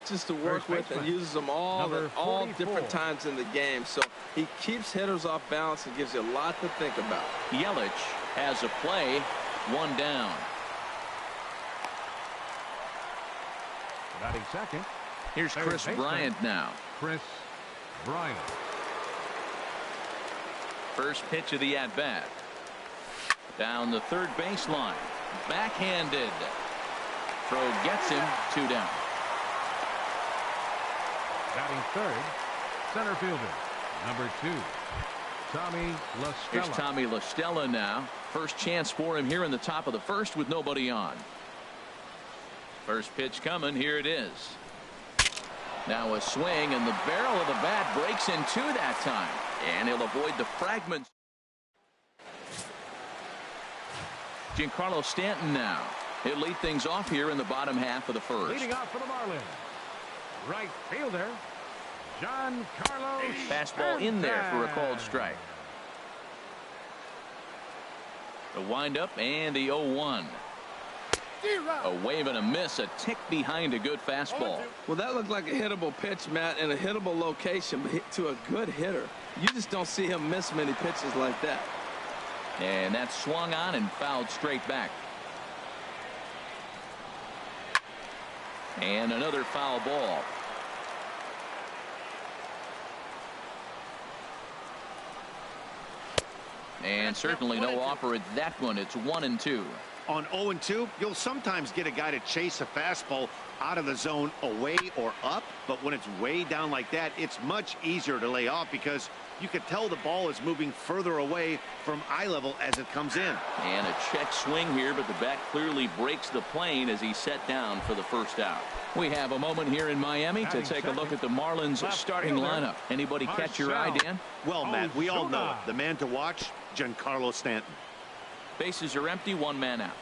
pitches to work with and uses them all at all different times in the game. So he keeps hitters off balance and gives you a lot to think about. Yelich has a play, one down. Batting second. Here's Chris Bryant now. Chris Bryant. First pitch of the at-bat. Down the third baseline. Backhanded. Throw gets him, 2 down. Batting third, center fielder, number 2, Tommy La Stella. Here's Tommy La Stella now. First chance for him here in the top of the first with nobody on. First pitch coming. Here it is. Now a swing, and the barrel of the bat breaks in 2 that time. And he'll avoid the fragments. Giancarlo Stanton now. He'll lead things off here in the bottom half of the first. Leading off for the Marlins, right fielder, Giancarlo Fastball in there for a called strike. The windup and the 0-1. A wave and a miss, a tick behind a good fastball. Well, that looked like a hittable pitch, Matt, in a hittable location, but hit to a good hitter. You just don't see him miss many pitches like that. And that swung on and fouled straight back. And another foul ball. And certainly no offer at that one. It's 1-2. On 0-2, you'll sometimes get a guy to chase a fastball out of the zone away or up, but when it's way down like that, it's much easier to lay off because you can tell the ball is moving further away from eye level as it comes in. And a check swing here, but the bat clearly breaks the plane as he's set down for the first out. We have a moment here in Miami to take a look at the Marlins starting lineup. Anybody catch your eye, Dan? Well, Matt, we all know it. The man to watch, Giancarlo Stanton. Bases are empty, 1 man out.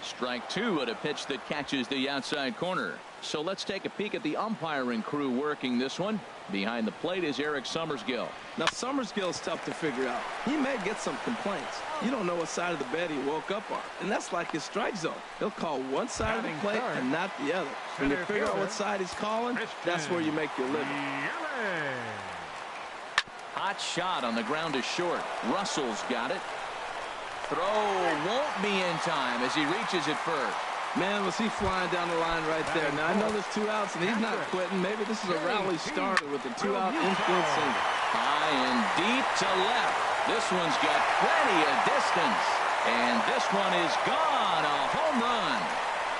Strike 2 at a pitch that catches the outside corner. So let's take a peek at the umpiring crew working this one. Behind the plate is Eric Summersgill. Now, Summersgill is tough to figure out. He may get some complaints. You don't know what side of the bed he woke up on, and that's like his strike zone. He'll call one side of the plate and not the other. When you figure out what side he's calling, that's where you make your living. Hot shot on the ground is short. Russell's got it. Throw won't be in time as he reaches it first. Man, was he flying down the line right there. Now, I know there's 2 outs, and he's not quitting. Maybe this is a rally starter with a 2-out infield single. High and deep to left. This one's got plenty of distance. And this one is gone. A home run.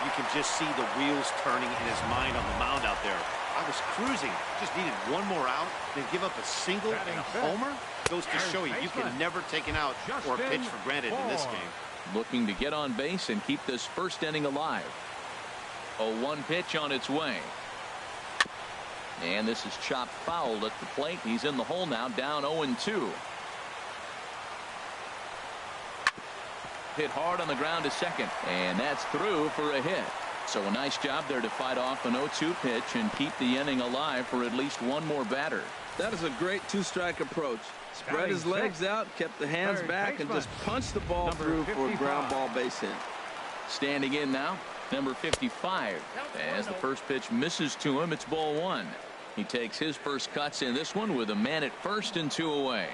You can just see the wheels turning in his mind on the mound out there. I was cruising, just needed 1 more out, then give up a single and a homer. Goes to show you can never take an out or a pitch for granted in this game. Looking to get on base and keep this first inning alive. A 1 pitch on its way. And this is chopped foul at the plate. He's in the hole now, down 0-2. Hit hard on the ground to second, and that's through for a hit. So a nice job there to fight off an 0-2 pitch and keep the inning alive for at least 1 more batter. That is a great 2-strike approach. Spread his legs out, kept the hands back, and just punched the ball through for a ground ball base hit. Standing in now, number 55. As the first pitch misses to him, it's ball 1. He takes his first cuts in this one with a man at first and 2 away.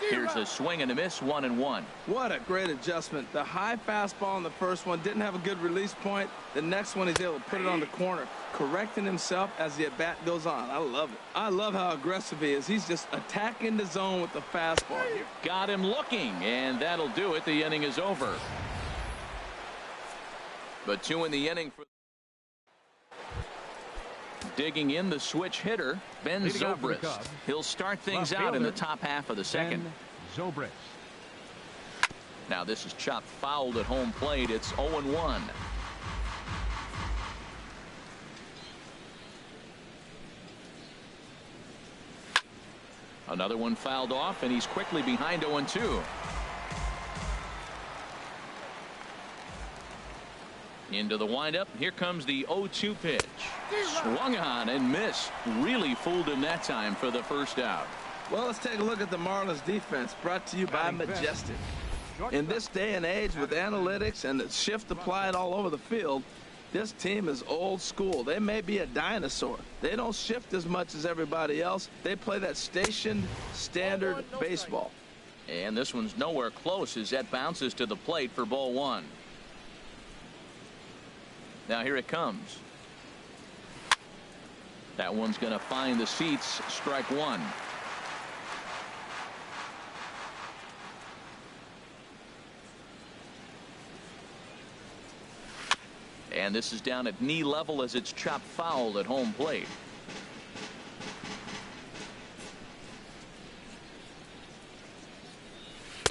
Here's a swing and a miss, 1-1. What a great adjustment. The high fastball in the first one didn't have a good release point. The next one he's able to put it on the corner, correcting himself as the at-bat goes on. I love it. I love how aggressive he is. He's just attacking the zone with the fastball here. Got him looking, and that'll do it. The inning is over. But 2 in the inning for digging in the switch hitter, Ben Zobrist. He'll start things out in the top half of the second. Zobrist. Now this is chopped fouled at home plate. It's 0-1. Another one fouled off, and he's quickly behind 0-2. Into the windup. Here comes the 0-2 pitch. Swung on and missed. Really fooled him that time for the first out. Well, let's take a look at the Marlins defense, brought to you by Majestic. In this day and age with analytics and the shift applied all over the field, This team is old school. They may be a dinosaur. They don't shift as much as everybody else. They play that stationed, standard baseball. And this one's nowhere close as that bounces to the plate for ball one. Now here it comes. That one's going to find the seats. Strike one. And this is down at knee level as it's chopped foul at home plate.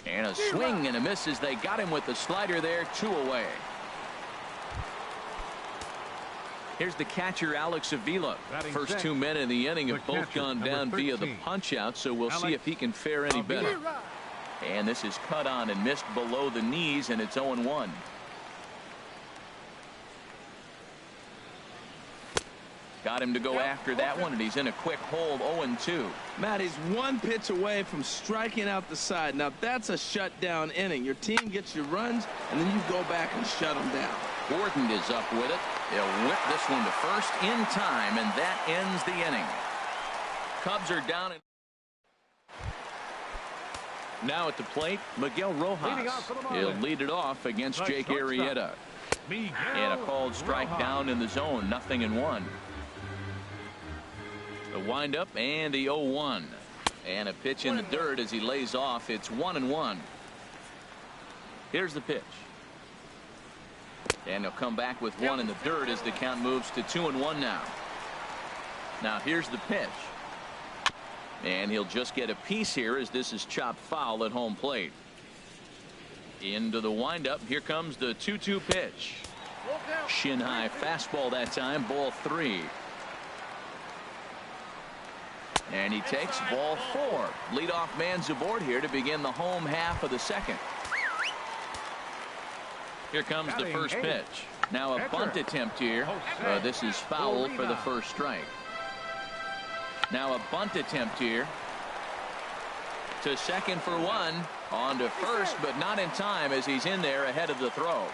And a swing and a miss as they got him with the slider there. 2 away. Here's the catcher, Alex Avila. First 2 men in the inning have both gone down via the punch out, so we'll see if he can fare any better. And this is cut on and missed below the knees, and it's 0-1. Got him to go after that one, and he's in a quick hold. 0-2. Matt, he's 1 pitch away from striking out the side. Now that's a shutdown inning. Your team gets your runs, and then you go back and shut them down. Gordon is up with it. He'll whip this one to first in time, and that ends the inning. Cubs are down. Now at the plate, Miguel Rojas. He'll lead it off against Jake Arrieta. And a called strike down in the zone. 0-1. The windup and the 0-1. And a pitch in the dirt as he lays off. It's 1-1. Here's the pitch. And he'll come back with one in the dirt as the count moves to 2-1 now. Now here's the pitch. And he'll just get a piece here as this is chopped foul at home plate. Into the windup. Here comes the 2-2 pitch. Shin high fastball that time. Ball 3. And he takes ball 4. Leadoff man's aboard here to begin the home half of the second. Here comes the first pitch. Now a bunt attempt here. This is foul for the first strike. Now a bunt attempt here. To second for 1. On to first, but not in time as he's in there ahead of the throw.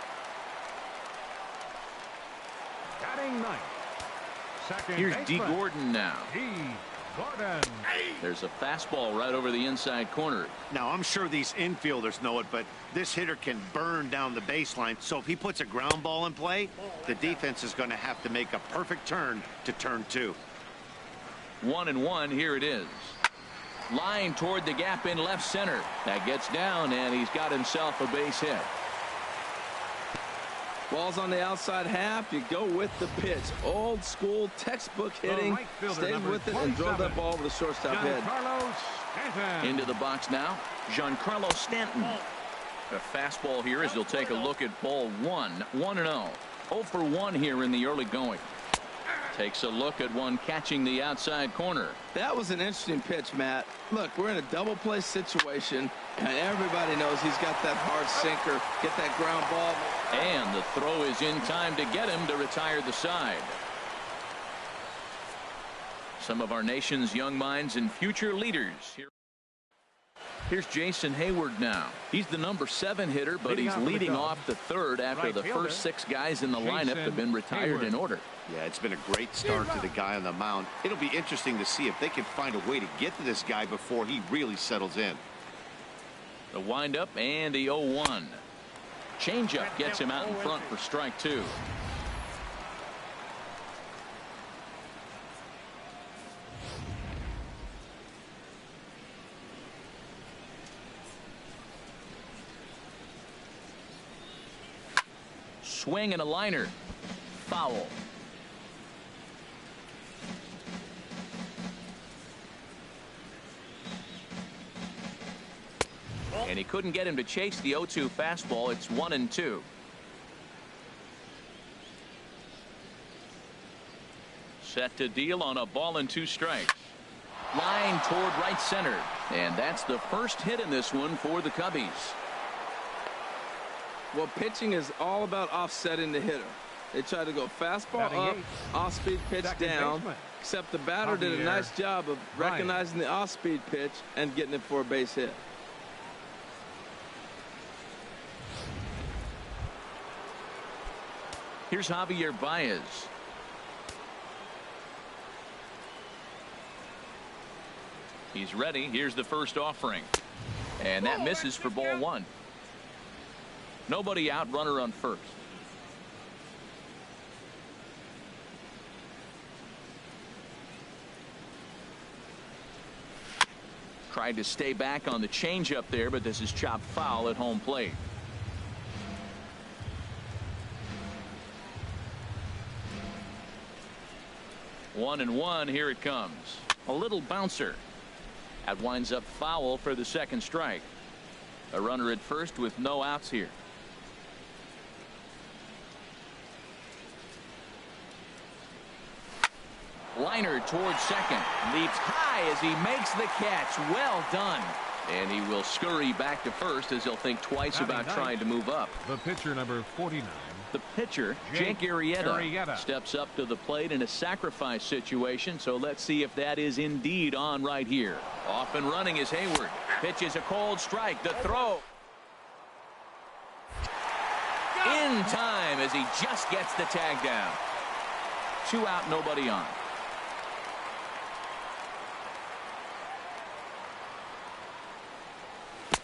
Here's D. Gordon now. There's a fastball right over the inside corner. Now I'm sure these infielders know it, but this hitter can burn down the baseline, so if he puts a ground ball in play, the defense is going to have to make a perfect turn to turn 2. 1-1. Here it is. Line toward the gap in left center. That gets down, and he's got himself a base hit. Ball's on the outside half. You go with the pitch. Old school textbook hitting. Stays with it and drove that ball over the shortstop head. Into the box now. Giancarlo Stanton. A fastball here as he'll take a look at ball 1. 1-0. 0 for 1 here in the early going. Takes a look at one catching the outside corner. That was an interesting pitch, Matt. Look, we're in a double play situation, and everybody knows he's got that hard sinker. Get that ground ball. And the throw is in time to get him to retire the side. Some of our nation's young minds and future leaders. Here's Jason Hayward now. He's the number 7 hitter, but he's leading off the third after the first 6 guys in the lineup have been retired in order. Yeah, it's been a great start to the guy on the mound. It'll be interesting to see if they can find a way to get to this guy before he really settles in. The windup and the 0-1. Changeup gets him out in front for strike 2. Swing and a liner. Foul. And he couldn't get him to chase the 0-2 fastball. It's 1-2. Set to deal on a ball and 2 strikes. Line toward right center. And that's the first hit in this one for the Cubbies. Well, pitching is all about offsetting the hitter. They try to go fastball up, off-speed pitch down, except the batter did a nice job of recognizing the off-speed pitch and getting it for a base hit. Here's Javier Baez. He's ready. Here's the first offering. And that misses for ball one. Nobody out, runner on first. Tried to stay back on the changeup there, but this is chopped foul at home plate. One and one. Here it comes. A little bouncer. That winds up foul for the second strike. A runner at first with no outs here. Liner towards second. Leaps high as he makes the catch. Well done. And he will scurry back to first as he'll think twice about trying to move up. The pitcher, number 49. The pitcher, Jake Arrieta, steps up to the plate in a sacrifice situation. So let's see if that is indeed on right here. Off and running is Hayward. Pitches a cold strike. The throw. In time as he just gets the tag down. 2 out, nobody on.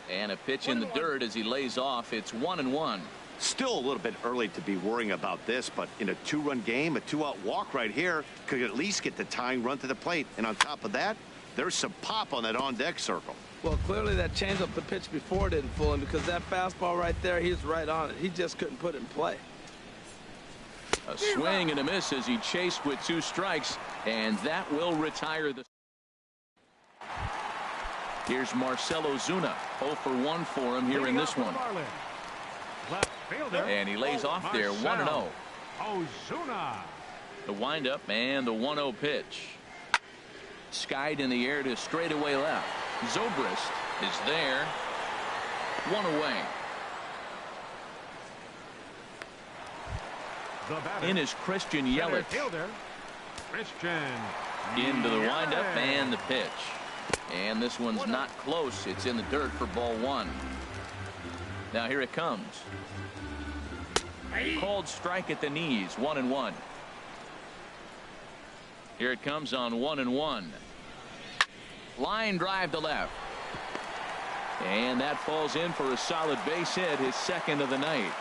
And a pitch in the dirt as he lays off. It's 1-1. Still a little bit early to be worrying about this, but in a 2-run game, a 2-out walk right here could at least get the tying run to the plate. And on top of that, there's some pop on that on-deck circle. Well, clearly that changeup the pitch before didn't fool him, because that fastball right there, he was right on it. He just couldn't put it in play. A swing and a miss as he chased with 2 strikes, and that will retire the. Here's Marcell Ozuna. 0 for 1 for him here in this one. And he lays off there. 1-0. Ozuna. The windup and the 1-0 pitch. Skied in the air to straightaway left. Zobrist is there. 1 away. In is Christian Yelich. Into the windup and the pitch. And this one's not close. It's in the dirt for ball 1. Now here it comes. Called strike at the knees. 1-1. Here it comes on 1-1. Line drive to left. And that falls in for a solid base hit, his second of the night.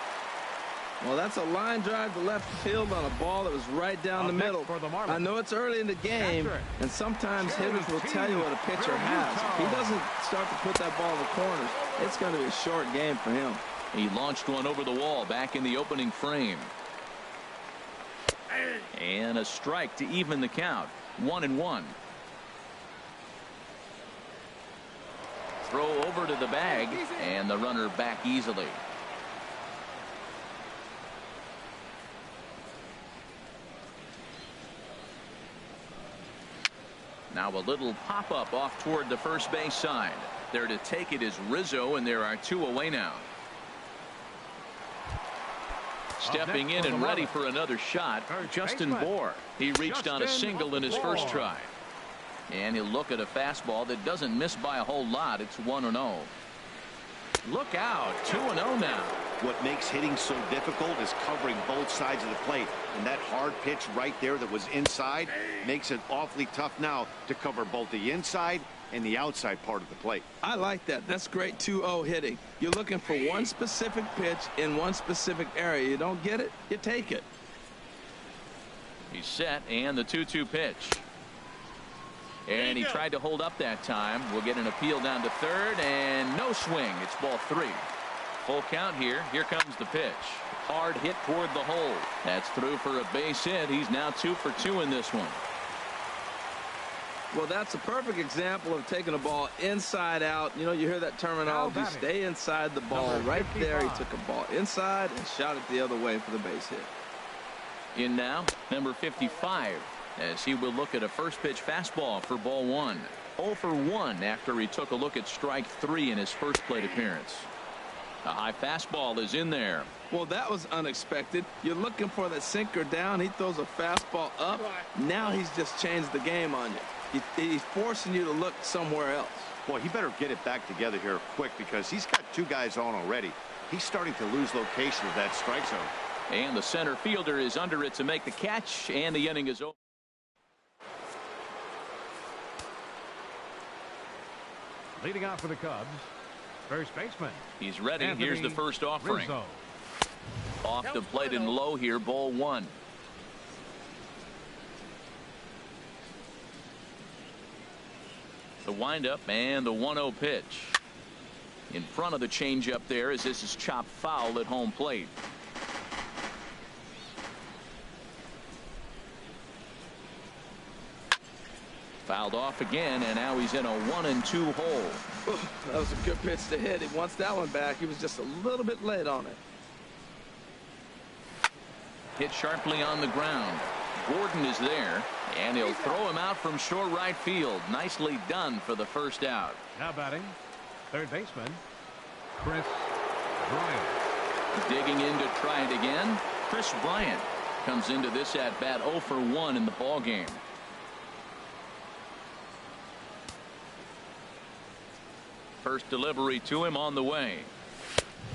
Well, that's a line drive to left field on a ball that was right down the middle. I know it's early in the game, and sometimes hitters will tell you what a pitcher has. If he doesn't start to put that ball in the corners, it's going to be a short game for him. He launched one over the wall back in the opening frame. And a strike to even the count. 1-1. Throw over to the bag, and the runner back easily. Now a little pop-up off toward the first base side. There to take it is Rizzo, and there are 2 away now. Stepping in and ready for another shot, Justin Bour. He reached on a single in his first try. And he'll look at a fastball that doesn't miss by a whole lot. It's 1-0. Look out. 2-0 now. What makes hitting so difficult is covering both sides of the plate. And that hard pitch right there that was inside makes it awfully tough now to cover both the inside and the outside part of the plate. I like that. That's great 2-0 hitting. You're looking for one specific pitch in one specific area. You don't get it, you take it. He's set, and the 2-2 pitch. And he tried to hold up that time. We'll get an appeal down to third, and no swing. It's ball 3. Full count here. Here comes the pitch. Hard hit toward the hole. That's through for a base hit. He's now 2 for 2 in this one. Well, that's a perfect example of taking a ball inside out. You know, you hear that terminology, stay inside the ball. Right there, he took a ball inside and shot it the other way for the base hit. In now, number 55, as he will look at a first pitch fastball for ball 1. 0 for 1 after he took a look at strike 3 in his first plate appearance. A high fastball is in there. Well, that was unexpected. You're looking for that sinker down. He throws a fastball up. Now he's just changed the game on you. He's forcing you to look somewhere else. Boy, he better get it back together here quick, because he's got 2 guys on already. He's starting to lose location of that strike zone. And the center fielder is under it to make the catch, and the inning is over. Leading off for the Cubs, first baseman. He's ready. Anthony Here's the first offering. Rizzo. Off the plate and low here, ball one. The windup and the 1-0 pitch. In front of the changeup there as this is chopped foul at home plate. Fouled off again, and now he's in a 1-2 hole. That was a good pitch to hit. He wants that one back. He was just a little bit late on it. Hit sharply on the ground. Gordon is there, and he'll throw him out from short right field. Nicely done for the first out. Now batting, third baseman, Chris Bryant. Digging in to try it again. Chris Bryant comes into this at bat 0 for 1 in the ball game. First delivery to him on the way.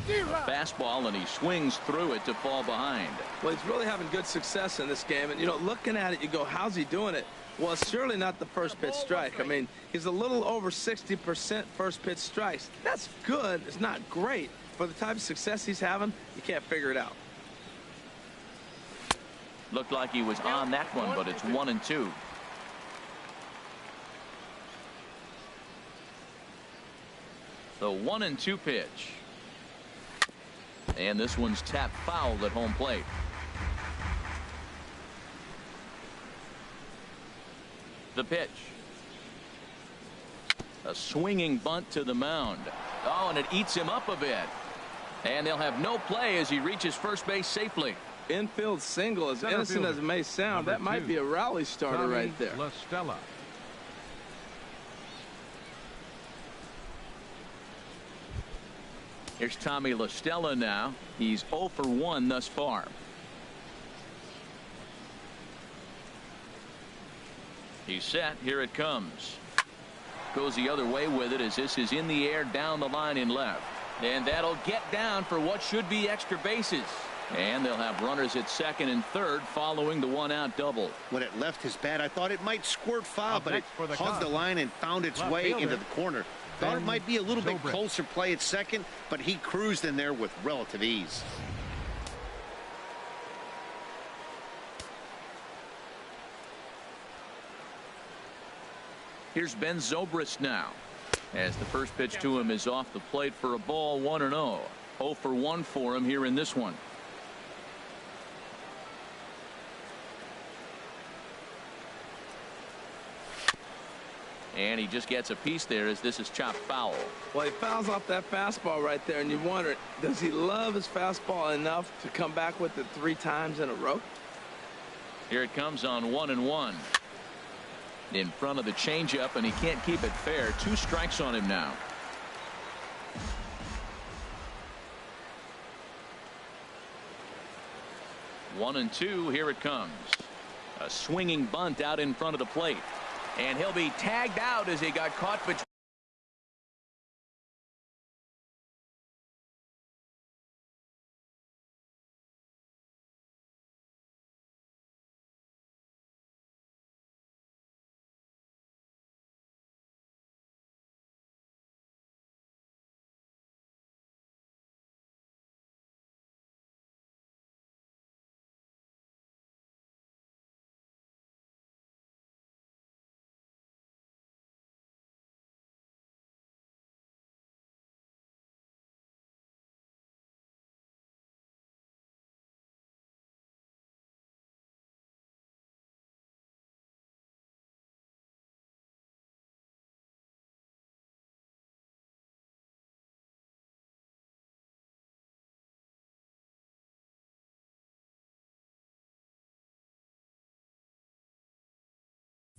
A fastball, and he swings through it to fall behind. Well, he's really having good success in this game. And, you know, looking at it, you go, how's he doing it? Well, it's surely not the first pitch strike. I mean, he's a little over 60% first pitch strikes. That's good. It's not great. For the type of success he's having, you can't figure it out. Looked like he was on that one, but it's 1-2. The 1-2 pitch. And this one's tapped foul at home plate. The pitch. A swinging bunt to the mound. Oh, and it eats him up a bit. And they'll have no play as he reaches first base safely. Infield single, as Center innocent fielder, as it may sound, that might 2, be a rally starter Tommy right there. La Stella. Here's Tommy La Stella now. He's 0 for 1 thus far. He's set. Here it comes. Goes the other way with it as this is in the air down the line in left. And that'll get down for what should be extra bases. And they'll have runners at second and third following the 1-out double. When it left his bat, I thought it might squirt foul, but it hugged the line and found its way into the corner. Thought it might be a little bit closer play at second, but he cruised in there with relative ease. Here's Ben Zobrist now, as the first pitch to him is off the plate for a ball, 1-0. 0 for 1 for him here in this one. And he just gets a piece there as this is chopped foul. Well, he fouls off that fastball right there, and you wonder, does he love his fastball enough to come back with it 3 times in a row? Here it comes on 1-1. In front of the changeup, and he can't keep it fair. 2 strikes on him now. One and two. Here it comes. A swinging bunt out in front of the plate. And he'll be tagged out as he got caught between.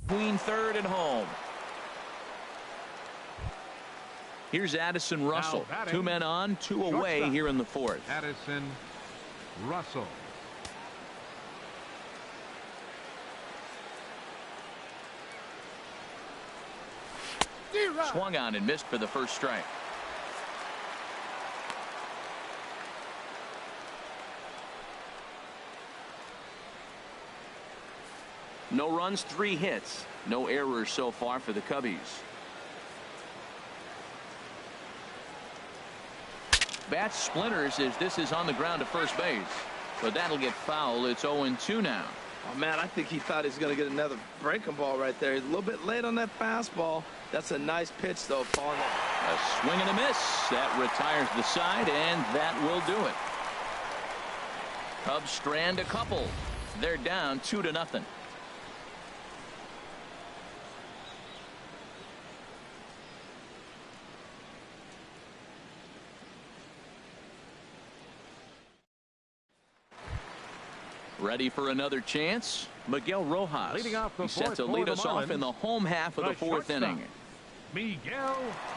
Between third and home. Here's Addison Russell. 2 men on, 2 away shortstop. here in the fourth. Addison Russell. Swung on and missed for the first strike. No runs, 3 hits. No errors so far for the Cubbies. Bat splinters as this is on the ground to first base. But that'll get foul. It's 0-2 now. Oh, man, I think he thought he was going to get another breaking ball right there. He's a little bit late on that fastball. That's a nice pitch, though, falling up. A swing and a miss. That retires the side, and that will do it. Cubs strand a couple. They're down 2-0. Ready for another chance? Miguel Rojas. Leading off the He's set fourth to lead for us the off in Marlins, the home half of the fourth shortstop, inning. Miguel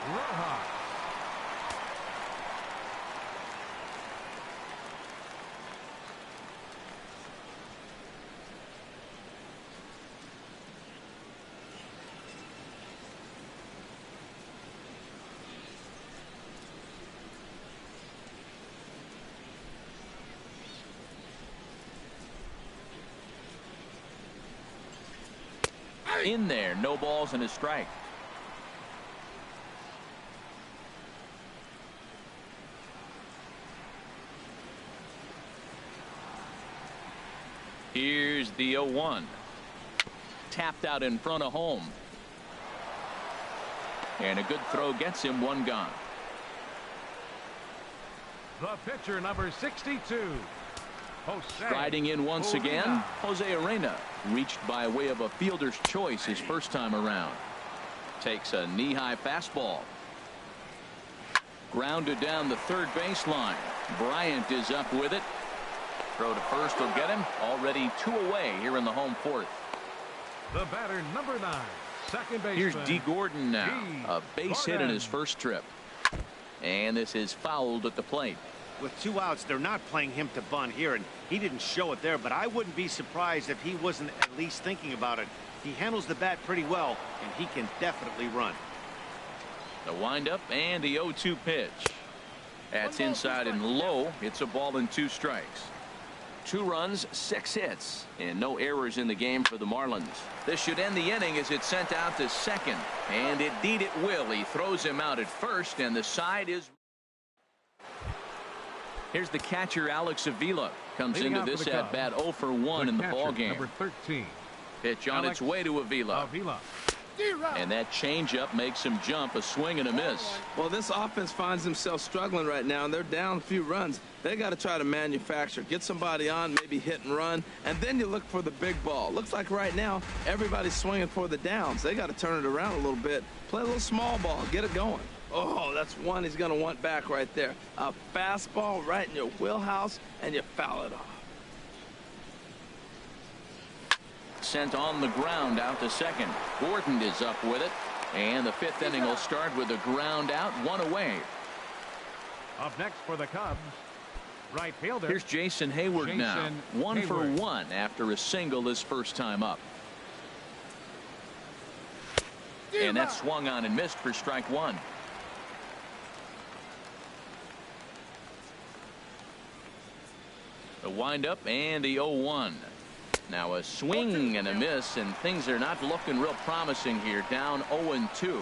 Rojas. In there, no balls and a strike. Here's the 0-1. Tapped out in front of home. And a good throw gets him one gone. The pitcher, number 62. Striding in once again, Jose Arena. Reached by way of a fielder's choice his first time around. Takes a knee-high fastball. Grounded down the third baseline. Bryant is up with it. Throw to first will get him. Already 2 away here in the home fourth. The batter, number 9, second baseman. Here's D. Gordon now. A base hit in his first trip. And this is fouled at the plate. With 2 outs, they're not playing him to bunt here, and he didn't show it there, but I wouldn't be surprised if he wasn't at least thinking about it. He handles the bat pretty well, and he can definitely run. The windup and the 0-2 pitch. That's inside and low. It's a ball and 2 strikes. 2 runs, 6 hits, and no errors in the game for the Marlins. This should end the inning as it's sent out to second, and indeed it will. He throws him out at first, and the side is. Here's the catcher, Alex Avila. Comes Leading into this at bat 0 for 1 in the ball game. Number 13. Pitch on its way to Avila. And that changeup makes him jump. A swing and a miss. Well, this offense finds themselves struggling right now, and they're down a few runs. They got to try to manufacture, get somebody on, maybe hit and run, and then you look for the big ball. Looks like right now everybody's swinging for the downs. They got to turn it around a little bit, play a little small ball, get it going. Oh, that's one he's going to want back right there. A fastball right in your wheelhouse, and you foul it off. Sent on the ground out to second. Gordon is up with it. And the 5th inning will start with a ground out, 1 away. Up next for the Cubs, right fielder. Here's Jason Hayward now. 1 for 1 after a single his first time up. And that swung on and missed for strike 1. The windup and the 0-1. Now a swing and a miss, and things are not looking real promising here. Down 0-2.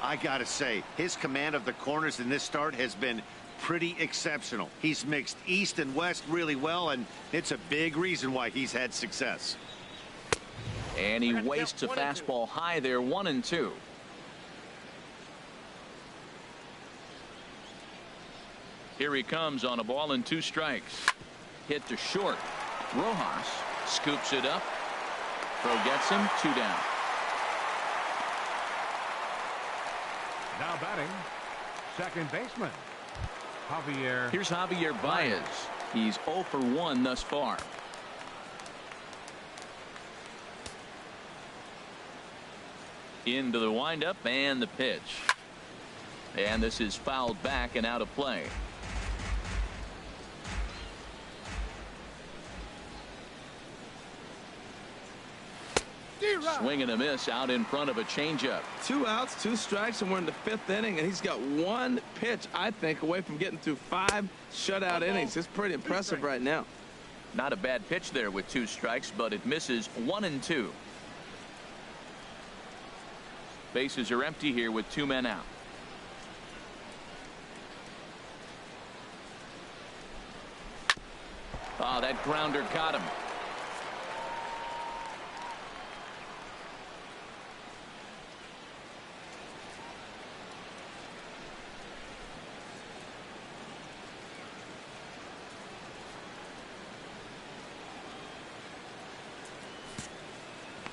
I gotta say, his command of the corners in this start has been pretty exceptional. He's mixed east and west really well, and it's a big reason why he's had success. And he wastes a fastball high there. 1-2. Here he comes on a ball and 2 strikes. Hit to short. Rojas scoops it up. Throw gets him. 2 down. Now batting, second baseman, Javier. Here's Javier Baez. He's 0 for 1 thus far. Into the windup and the pitch. And this is fouled back and out of play. Swing and a miss out in front of a changeup. 2 outs, 2 strikes, and we're in the 5th inning, and he's got 1 pitch, I think, away from getting through 5 shutout innings. It's pretty impressive right now. Not a bad pitch there with 2 strikes, but it misses 1-2. Bases are empty here with 2 men out. Oh, that grounder got him.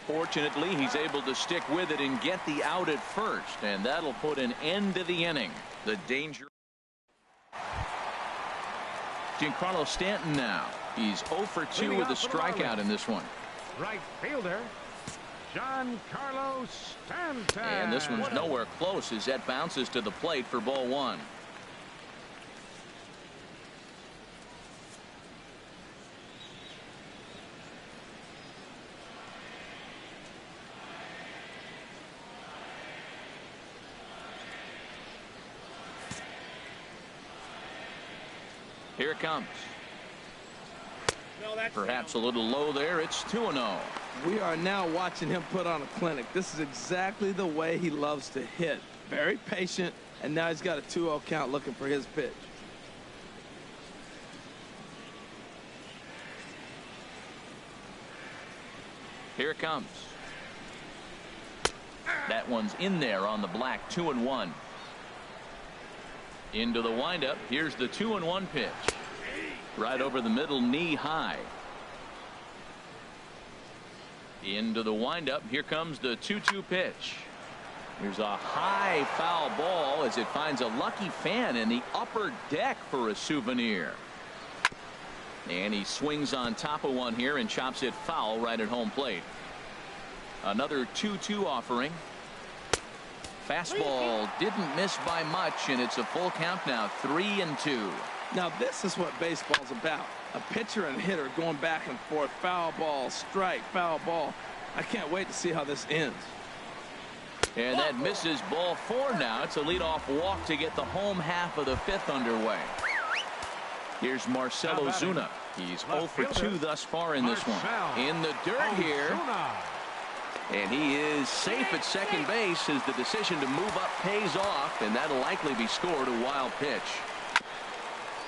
Fortunately, he's able to stick with it and get the out at first, and that'll put an end to the inning. The danger. Giancarlo Stanton now. He's 0 for 2 with a strikeout in this one. Right fielder, Giancarlo Stanton. And this one's nowhere close as that bounces to the plate for ball 1. Here it comes. Perhaps a little low there. It's 2-0. We are now watching him put on a clinic. This is exactly the way he loves to hit. Very patient, and now he's got a 2-0 count looking for his pitch. Here it comes. That one's in there on the black. 2-1. Into the windup. Here's the 2-1 pitch. Right over the middle, knee high. Into the windup. Here comes the 2-2 pitch. Here's a high foul ball as it finds a lucky fan in the upper deck for a souvenir. And he swings on top of one here and chops it foul right at home plate. Another 2-2 offering. Fastball didn't miss by much, and it's a full count now. 3-2. Now this is what baseball's about. A pitcher and hitter going back and forth. Foul ball, strike, foul ball. I can't wait to see how this ends. And that misses ball 4 now. It's a leadoff walk to get the home half of the 5th underway. Here's Marcell Ozuna. He's 0 for 2 thus far in this one. In the dirt here. And he is safe at second base as the decision to move up pays off, and that'll likely be scored. A wild pitch.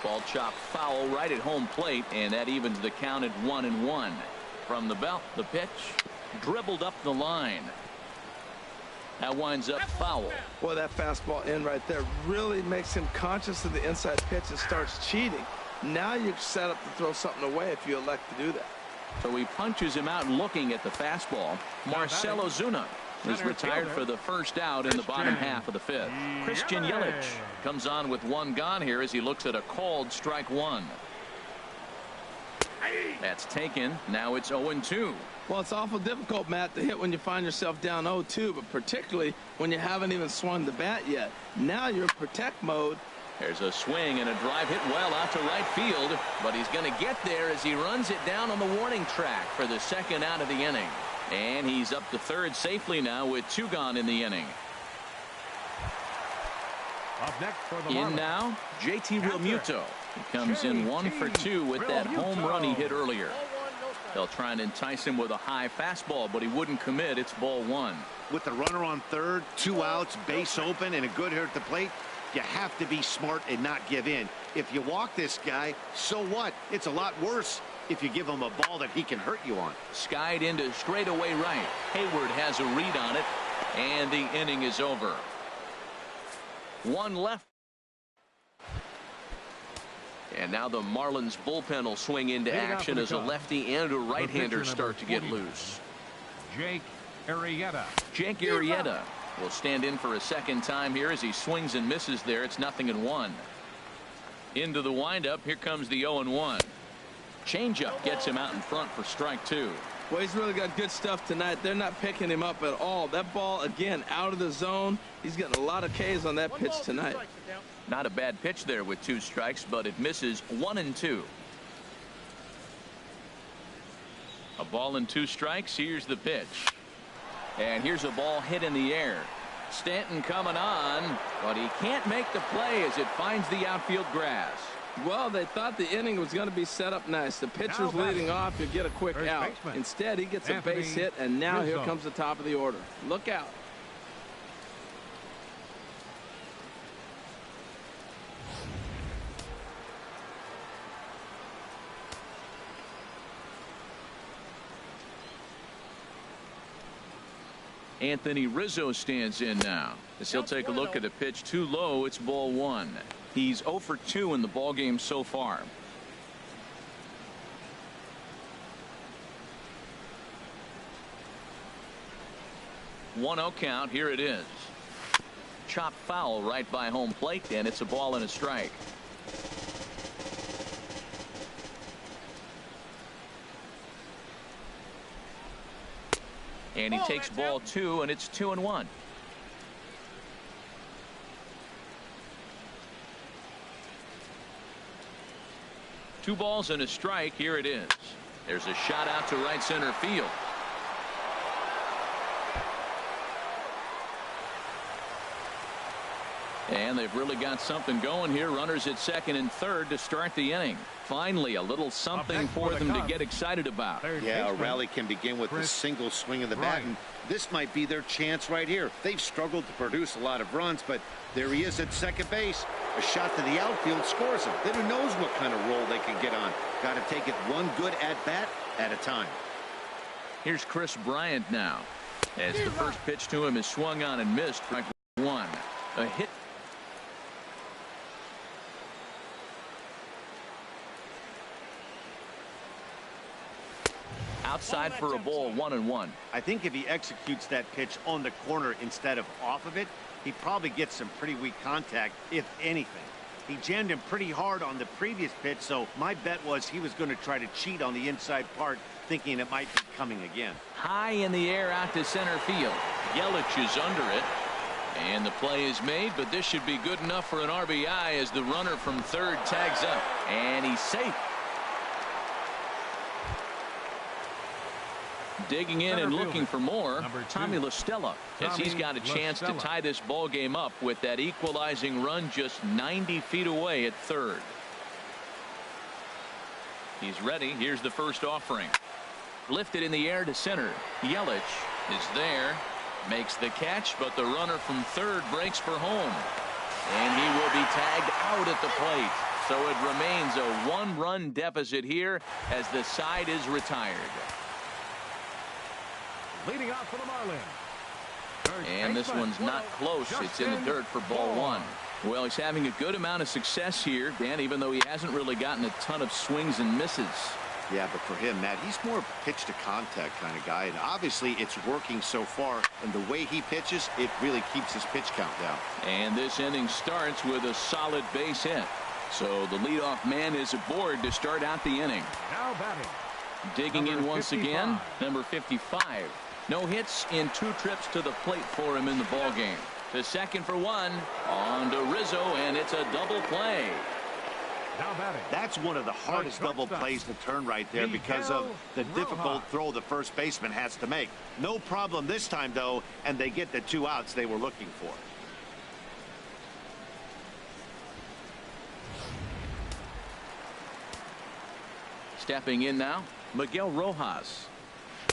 Ball chopped foul right at home plate, and that evens the count at 1-1. From the belt, the pitch dribbled up the line. That winds up foul. Boy, that fastball in right there really makes him conscious of the inside pitch and starts cheating. Now you're set up to throw something away if you elect to do that. So he punches him out looking at the fastball. Marcell Ozuna is retired for the first out in the bottom half of the 5th. Christian Yelich comes on with 1 gone here as he looks at a called strike 1. That's taken. Now it's 0-2. Well, it's awful difficult, Matt, to hit when you find yourself down 0-2, but particularly when you haven't even swung the bat yet. Now you're in protect mode. There's a swing and a drive hit well out to right field, but he's going to get there as he runs it down on the warning track for the 2nd out of the inning. And he's up to 3rd safely now with 2 gone in the inning. Up next for the In Marlins. now, JT Realmuto. He comes in 1 for 2 with that home run he hit earlier. They'll try and entice him with a high fastball, but he wouldn't commit. It's ball 1. With the runner on 3rd, 2 outs, base open, and a good hitter at the plate, you have to be smart and not give in. If you walk this guy, so what? It's a lot worse if you give him a ball that he can hurt you on. Skied into straightaway right. Hayward has a read on it, and the inning is over. 1 left. And now the Marlins bullpen will swing into action as a lefty and a right-hander start to get loose. Jake Arrieta. Jake Arrieta will stand in for a 2nd time here as he swings and misses there. It's 0-1. Into the windup. Here comes the 0-1. Changeup gets him out in front for strike 2. Well, he's really got good stuff tonight. They're not picking him up at all. That ball, again, out of the zone. He's getting a lot of Ks on that pitch tonight. Not a bad pitch there with 2 strikes, but it misses 1-2. A ball and 2 strikes. Here's the pitch. And here's a ball hit in the air. Stanton coming on, but he can't make the play as it finds the outfield grass. Well, they thought the inning was going to be set up nice. The pitcher's leading off to get a quick out. Instead, he gets a base hit, and now here comes the top of the order. Look out. Anthony Rizzo stands in now as he'll take a look at a pitch too low. It's ball one. He's 0 for 2 in the ball game so far. One 0 count. Here it is. Chop foul right by home plate, and it's a ball and a strike. And he takes ball 2, and it's 2-1. Two balls and a strike. Here it is. There's a shot out to right center field. And they've really got something going here. Runners at second and third to start the inning. Finally, a little something for them to get excited about. Yeah, a rally can begin with a single swing of the bat, and this might be their chance right here. They've struggled to produce a lot of runs, but there he is at second base. A shot to the outfield scores him. Then who knows what kind of roll they can get on. Got to take it one good at-bat at a time. Here's Chris Bryant now, as the first pitch to him is swung on and missed for one. A hit. Outside for a ball, 1-1. I think if he executes that pitch on the corner instead of off of it, he probably gets some pretty weak contact, if anything. He jammed him pretty hard on the previous pitch, so my bet was he was going to try to cheat on the inside part, thinking it might be coming again. High in the air out to center field. Yelich is under it. And the play is made, but this should be good enough for an RBI as the runner from third tags up. And he's safe. Digging in and looking for more, Tommy La Stella, as he's got a chance to tie this ball game up with that equalizing run just 90 feet away at third. He's ready. Here's the first offering. Lifted in the air to center. Yelich is there. Makes the catch, but the runner from third breaks for home. And he will be tagged out at the plate. So it remains a one-run deficit here as the side is retired. Leading off for the Marlins. And this one's not close. It's in the dirt for ball one. Well, he's having a good amount of success here, Dan, even though he hasn't really gotten a ton of swings and misses. Yeah, but for him, Matt, he's more of a pitch to contact kind of guy, and obviously it's working so far, and the way he pitches, it really keeps his pitch count down. And this inning starts with a solid base hit. So the leadoff man is aboard to start out the inning. Now batting. Digging in once again, number 55. No hits in 2 trips to the plate for him in the ball game. To second for one, on to Rizzo, and it's a double play. Now batting. That's one of the hardest double plays to turn right there because of the difficult throw the first baseman has to make. No problem this time, though, and they get the 2 outs they were looking for. Stepping in now, Miguel Rojas,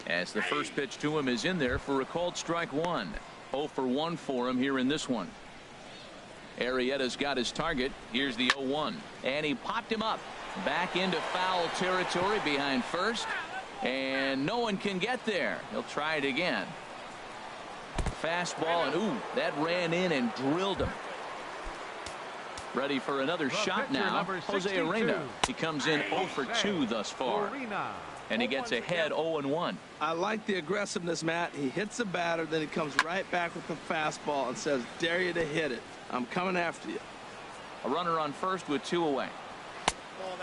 as the first pitch to him is in there for a called strike one. 0 for 1 for him here in this one. Arrieta's got his target. Here's the 0-1, and he popped him up back into foul territory behind first, and no one can get there. He'll try it again. Fastball, and ooh, that ran in and drilled him. Ready for another shot now. Jose Arena. He comes in 0 for 2 thus far. And he gets ahead 0-1. I like the aggressiveness, Matt. He hits the batter, then he comes right back with the fastball and says, dare you to hit it. I'm coming after you. A runner on first with 2 away.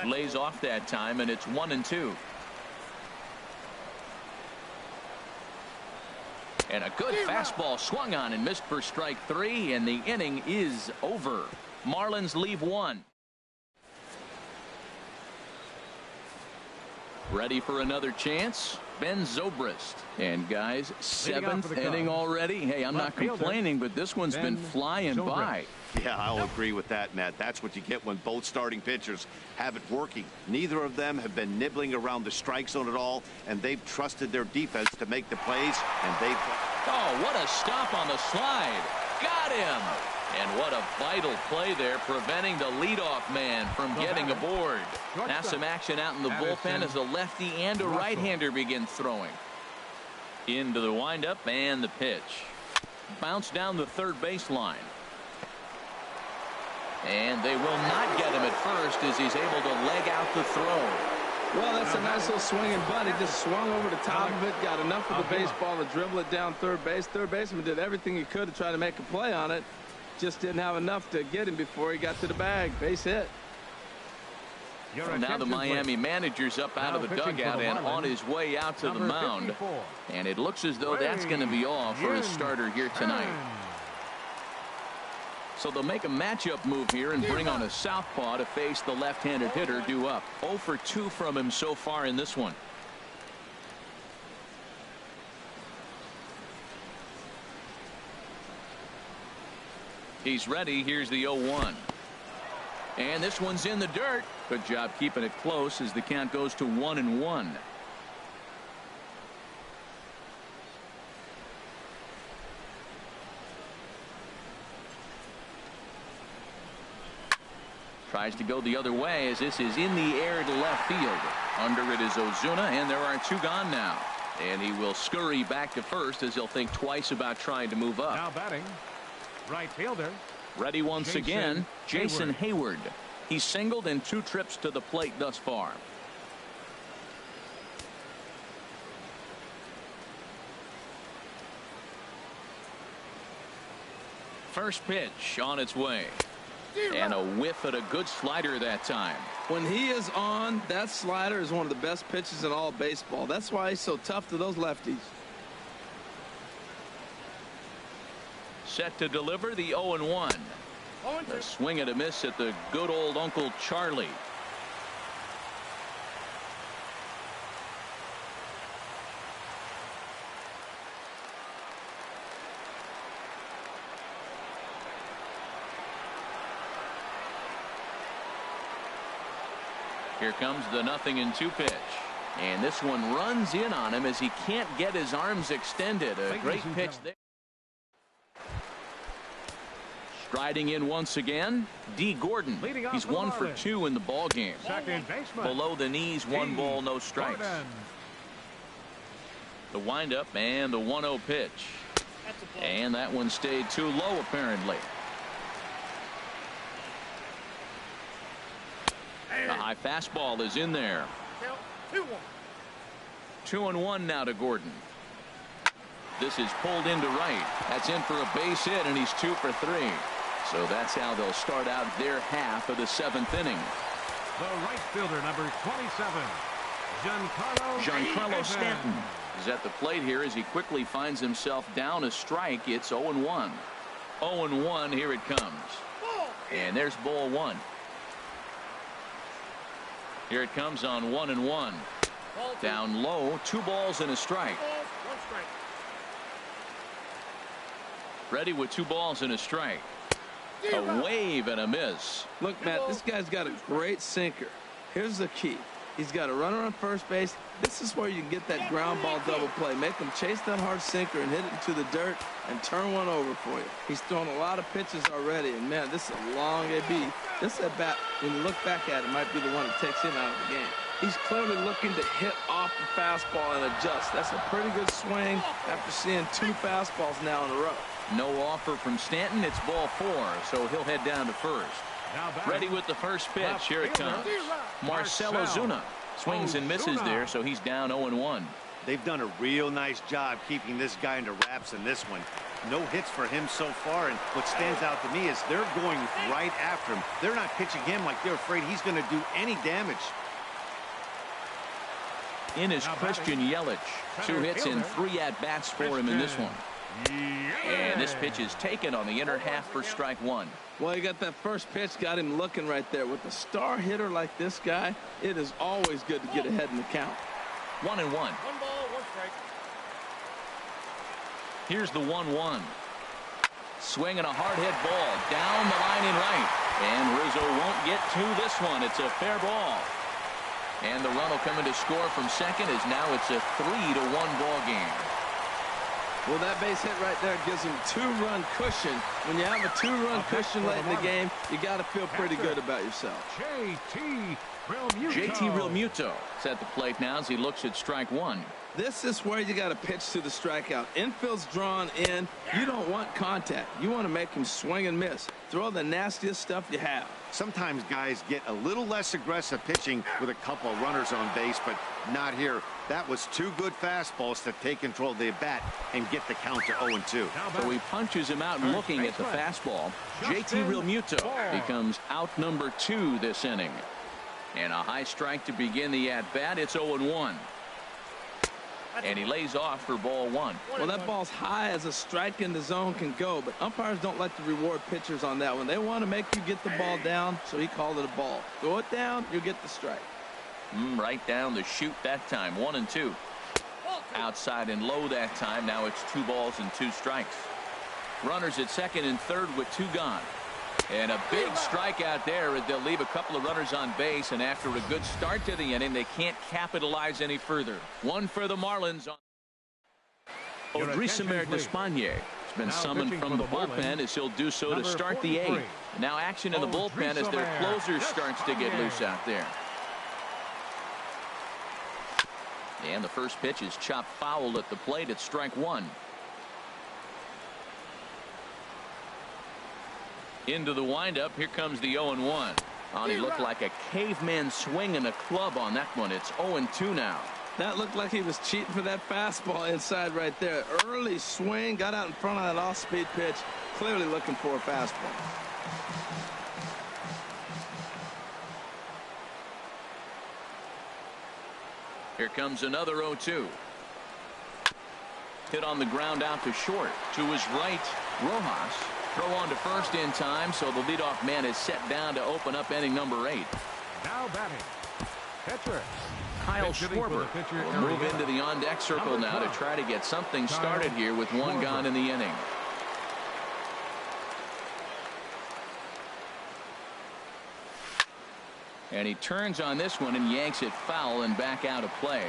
Lays off that time, and it's 1-2. And a good fastball swung on and missed for strike 3, and the inning is over. Marlins leave 1. Ready for another chance. Ben Zobrist. And guys, 7th inning already. Hey, I'm not complaining, but this one's been flying by. Yeah, I'll agree with that, Matt. That's what you get when both starting pitchers have it working. Neither of them have been nibbling around the strike zone at all, and they've trusted their defense to make the plays, and they've... Oh, what a stop on the slide. Got him. And what a vital play there, preventing the leadoff man from getting aboard. Now some action out in the bullpen as a lefty and a right-hander begin throwing. Into the windup and the pitch. Bounce down the third baseline. And they will not get him at first as he's able to leg out the throw. Well, that's a nice little swinging bunt. He just swung over the top of it, got enough of the baseball to dribble it down third base. Third baseman did everything he could to try to make a play on it. Just didn't have enough to get him before he got to the bag. Base hit. So now the Miami manager's up out of the dugout and on his way out to the mound. And it looks as though that's going to be all for his starter here tonight. So they'll make a matchup move here and bring on a southpaw to face the left-handed hitter due up. 0 for 2 from him so far in this one. He's ready. Here's the 0-1. And this one's in the dirt. Good job keeping it close as the count goes to 1-1. Tries to go the other way as this is in the air to left field. Under it is Ozuna, and there are 2 gone now. And he will scurry back to first as he'll think twice about trying to move up. Now batting, right fielder. Ready once again, Jason Hayward. He's singled in 2 trips to the plate thus far. First pitch on its way. And a whiff at a good slider that time. When he is on, that slider is one of the best pitches in all of baseball. That's why he's so tough to those lefties. Set to deliver the 0-1. A swing and a miss at the good old Uncle Charlie. Here comes the 0-2 pitch. And this one runs in on him as he can't get his arms extended. A great pitch there. Striding in once again, D. Gordon. He's 1 for 2 in the ball game. Below the knees, 1 ball, no strikes. The windup and the 1-0 pitch. And that one stayed too low apparently. The high fastball is in there. 2-1 now to Gordon. This is pulled into right. That's in for a base hit, and he's 2 for 3. So that's how they'll start out their half of the 7th inning. The right fielder, number 27, Giancarlo Stanton is at the plate here as he quickly finds himself down a strike. It's 0-1. 0-1. Here it comes. And there's ball 1. Here it comes on 1-1. Down low, 2 balls and a strike. Ready with 2 balls and a strike. A wave and a miss. Look, Matt, this guy's got a great sinker. Here's the key. He's got a runner on first base. This is where you can get that ground ball double play. Make him chase that hard sinker and hit it into the dirt and turn one over for you. He's thrown a lot of pitches already, and man, this is a long AB. This at bat, when you look back at it, might be the one that takes him out of the game. He's clearly looking to hit off the fastball and adjust. That's a pretty good swing after seeing 2 fastballs now in a row. No offer from Stanton. It's ball 4, so he'll head down to first. Ready with the first pitch. Here it comes. Marcell Ozuna swings and misses there, so he's down 0-1. They've done a real nice job keeping this guy under wraps in this one. No hits for him so far, and what stands out to me is they're going right after him. They're not pitching him like they're afraid he's going to do any damage. In is Christian Yelich. 2 hits and 3 at-bats for him in this one. And this pitch is taken on the inner half for strike 1. Well, you got that first pitch, got him looking right there. With a star hitter like this guy, it is always good to get ahead in the count. 1-1. Here's the 1-1. Swinging a hard hit ball down the line in right. And Rizzo won't get to this one. It's a fair ball. And the run will come in to score from second as now it's a 3-1 ball game. Well, that base hit right there gives him 2-run cushion. When you have a 2-run cushion late in the game, you got to feel pretty good about yourself. JT Realmuto is at the plate now as he looks at strike one. This is where you got to pitch to the strikeout. Infield's drawn in. You don't want contact. You want to make him swing and miss. Throw the nastiest stuff you have. Sometimes guys get a little less aggressive pitching with a couple of runners on base, but not here. That was 2 good fastballs to take control of the at-bat and get the count to 0-2. So he punches him out and looking at the fastball. JT Realmuto becomes out number 2 this inning. And a high strike to begin the at-bat. It's 0-1. And he lays off for ball 1. Well, that ball's high as a strike in the zone can go, but umpires don't like to reward pitchers on that one. They want to make you get the ball down, so he called it a ball. Throw it down, you get the strike. Right down the chute that time. 1-2. Outside and low that time. Now it's 2 balls and 2 strikes. Runners at second and third with 2 gone. And a big strikeout there as they'll leave a couple of runners on base, and after a good start to the inning, they can't capitalize any further. 1 for the Marlins. Odrisamer Despaigne has been summoned from the bullpen as he'll do so to start the 8th. Now action in the bullpen as their closer starts to get loose out there. And the first pitch is chopped foul at the plate at strike 1. Into the windup. Here comes the 0-1. He looked like a caveman swinging a club on that one. It's 0-2 now. That looked like he was cheating for that fastball inside right there. Early swing, got out in front of that off-speed pitch. Clearly looking for a fastball. Here comes another 0-2. Hit on the ground out to short. To his right, Rojas. Throw on to first in time, so the leadoff man is set down to open up inning number 8. Now batting, pitcher. Kyle Schwarber will move into the on-deck circle now to try to get something started here with 1 gone in the inning. And he turns on this one and yanks it foul and back out of play.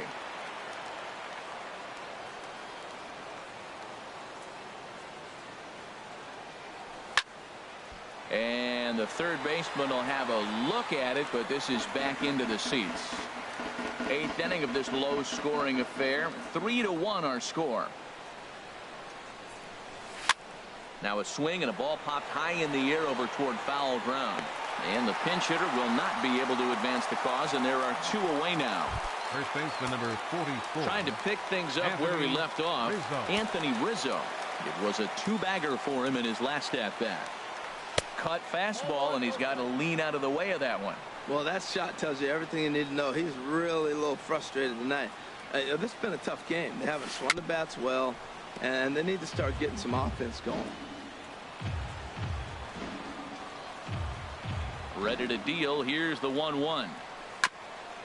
And the third baseman will have a look at it, but this is back into the seats. 8th inning of this low-scoring affair. 3-1 our score. Now a swing and a ball popped high in the air over toward foul ground. And the pinch hitter will not be able to advance the cause, and there are 2 away now. First baseman number 44. Trying to pick things up where he left off. Anthony Rizzo. It was a 2-bagger for him in his last at-bat. Cut fastball, and he's got to lean out of the way of that one. Well, that shot tells you everything you need to know. He's really a little frustrated tonight. This has been a tough game. They haven't swung the bats well, and they need to start getting some offense going. Ready to deal. Here's the 1-1.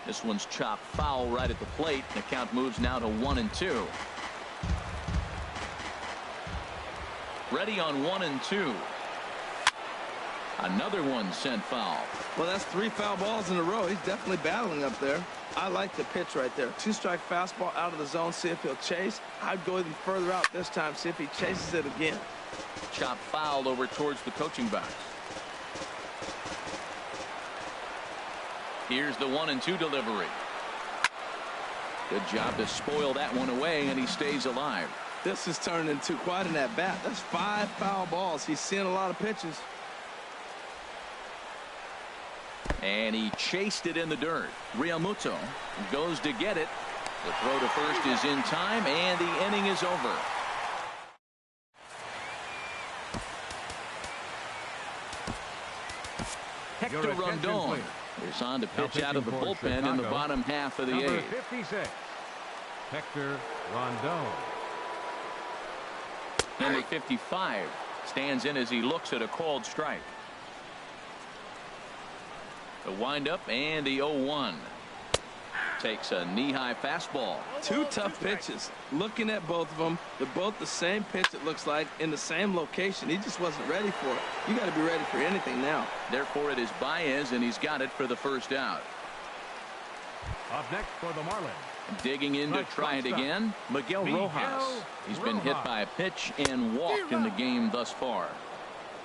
This one's chopped foul right at the plate. The count moves now to 1-2. Ready on 1-2. Another one sent foul. Well, that's 3 foul balls in a row. He's definitely battling up there. I like the pitch right there. 2-strike fastball out of the zone. See if he'll chase. I'd go even further out this time. See if he chases it again. Chopped foul over towards the coaching box. Here's the 1-2 delivery. Good job to spoil that one away, and he stays alive. This has turned into quite an at-bat. That's 5 foul balls. He's seeing a lot of pitches. And he chased it in the dirt. Realmuto goes to get it. The throw to first is in time, and the inning is over. Hector Rondon is on to pitch out of the bullpen in the bottom half of the 8th. 56, Hector Rondon. Number 55 stands in as he looks at a called strike. The windup and the 0-1. Takes a knee-high fastball. Two tough pitches. Looking at both of them, they're both the same pitch, it looks like, in the same location. He just wasn't ready for it. You got to be ready for anything now. Therefore, it is Baez, and he's got it for the first out. Up next for the Marlins. Digging in to try it again, Miguel Rojas. He's been hit by a pitch and walked in the game thus far.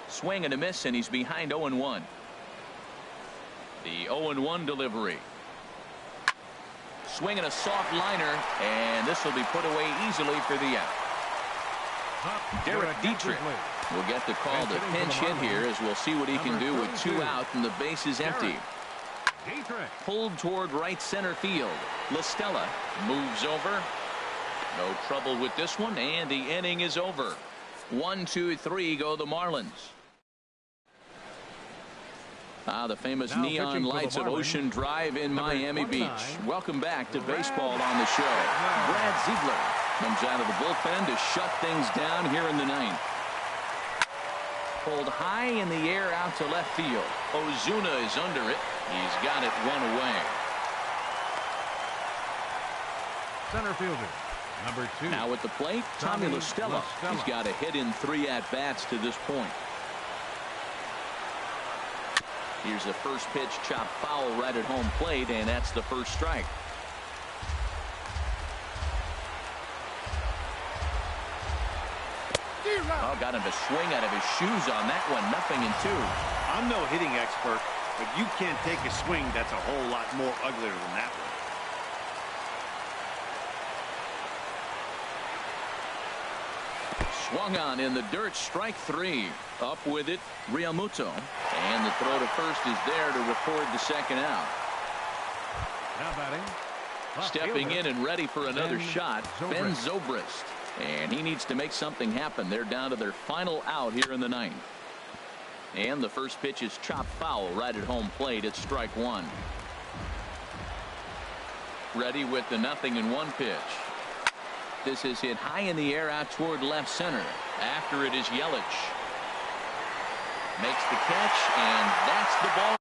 Swing and a miss, and he's behind 0-1. The 0-1 delivery. Swinging a soft liner, and this will be put away easily for the out. Derek Dietrich will get the call to pinch hit here, as we'll see what he can do with 2 out and the base is empty. Pulled toward right center field. LaStella moves over. No trouble with this one, and the inning is over. 1, 2, 3 go the Marlins. The famous now neon lights of Ocean Drive in Miami Beach. Welcome back to baseball on the show. Brad Ziegler comes out of the bullpen to shut things down here in the 9th. Pulled high in the air out to left field. Ozuna is under it. He's got it 1 away. Center fielder, number 2. Now at the plate, Tommy LaStella. He's got a hit in 3 at-bats to this point. Here's the first pitch, chopped foul right at home plate, and that's the first strike. Oh, got him to swing out of his shoes on that one. 0-2. I'm no hitting expert, but you can't take a swing that's a whole lot more uglier than that one. Swung on in the dirt, strike 3. Up with it, Realmuto. And the throw to first is there to record the second out. Now batting. Stepping in and ready for another shot, Ben Zobrist. And he needs to make something happen. They're down to their final out here in the 9th. And the first pitch is chopped foul right at home plate. It's strike 1. Ready with the 0-1 pitch. This is hit high in the air out toward left center. After it is Yelich. Makes the catch, and that's the ball.